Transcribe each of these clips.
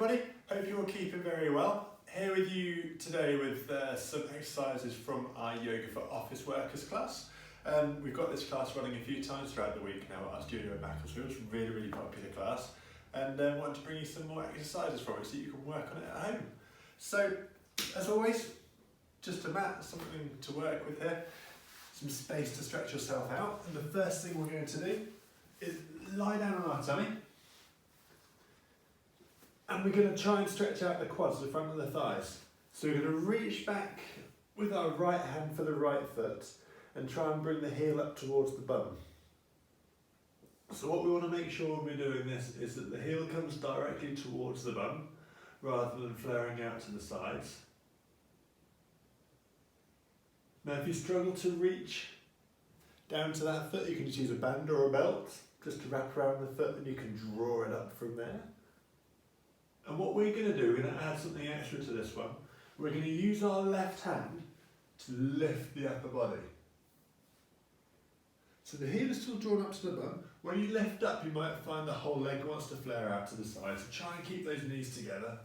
everybody, hope you're keeping very well. Here with you today with some exercises from our Yoga for Office Workers class. We've got this class running a few times throughout the week now at our studio in Macclesfield. It's a really popular class, and wanted to bring you some more exercises from it so you can work on it at home. So, as always, just a mat, something to work with here, some space to stretch yourself out, and the first thing we're going to do is lie down on our tummy. And we're going to try and stretch out the quads, the front of the thighs. So we're going to reach back with our right hand for the right foot and try and bring the heel up towards the bum. So what we want to make sure when we're doing this is that the heel comes directly towards the bum rather than flaring out to the sides. Now if you struggle to reach down to that foot, you can just use a band or a belt just to wrap around the foot and you can draw it up from there. And what we're going to do, we're going to add something extra to this one. We're going to use our left hand to lift the upper body. So the heel is still drawn up to the bum. When you lift up, you might find the whole leg wants to flare out to the side. So try and keep those knees together.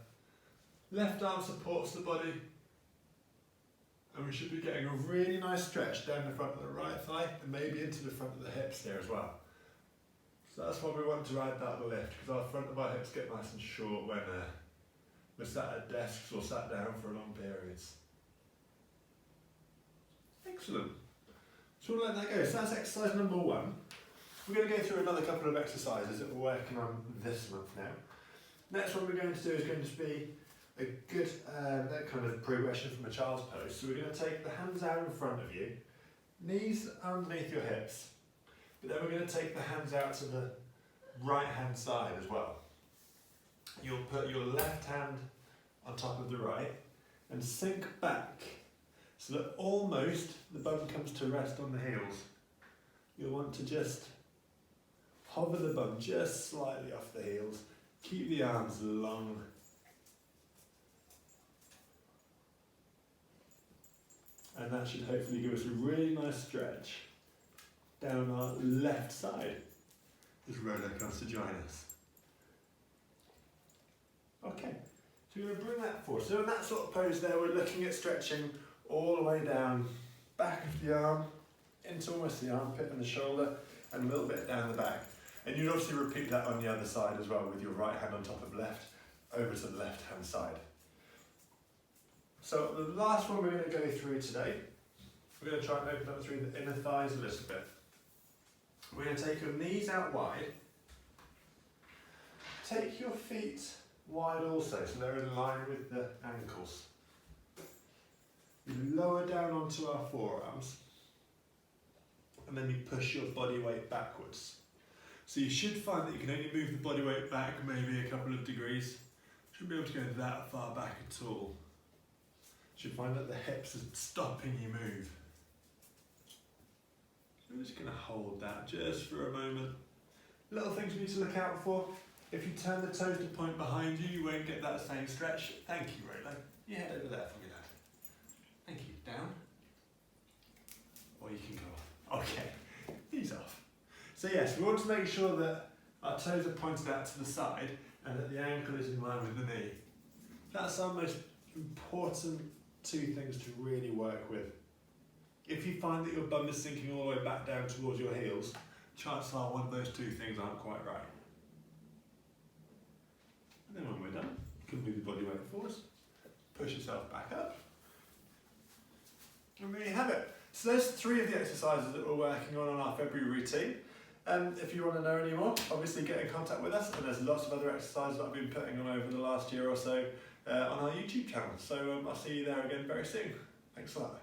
Left arm supports the body. And we should be getting a really nice stretch down the front of the right thigh and maybe into the front of the hips here as well. So that's why we want to add that lift, because our front of our hips get nice and short when we're sat at desks or sat down for long periods. Excellent. So we'll let that go. So that's exercise number 1. We're going to go through another couple of exercises that we're working on this month now. Next one we're going to do is going to be a good that kind of progression from a child's pose. So we're going to take the hands out in front of you, knees underneath your hips. But then we're going to take the hands out to the right hand side as well. You'll put your left hand on top of the right and sink back so that almost the bum comes to rest on the heels. You'll want to just hover the bum just slightly off the heels. Keep the arms long. And that should hopefully give us a really nice stretch down our left side as Rolo comes to join us. Okay, so we're going to bring that forward. So in that sort of pose there, we're looking at stretching all the way down, back of the arm, into almost the armpit and the shoulder, and a little bit down the back. And you'd obviously repeat that on the other side as well, with your right hand on top of left, over to the left hand side. So the last one we're going to go through today, we're going to try and open up through the inner thighs a little bit. We're going to take your knees out wide. Take your feet wide also, so they're in line with the ankles. You lower down onto our forearms, and then you push your body weight backwards. So you should find that you can only move the body weight back maybe a couple of degrees. You shouldn't be able to go that far back at all. You should find that the hips are stopping you move. I'm just going to hold that just for a moment. Little things you need to look out for. If you turn the toes to point behind you, you won't get that same stretch. Thank you, Rolo. You head over there for me, Dad. Thank you. Down. Or you can go off. Okay, he's off. So yes, we want to make sure that our toes are pointed out to the side and that the ankle is in line with the knee. That's our most important 2 things to really work with. If you find that your bum is sinking all the way back down towards your heels, chances are one of those 2 things aren't quite right. And then when we're done, you can move the body weight forwards, push yourself back up, and there you have it. So there's 3 of the exercises that we're working on our February routine. If you want to know any more, obviously get in contact with us, and there's lots of other exercises that I've been putting on over the last year or so on our YouTube channel. So I'll see you there again very soon. Thanks a lot.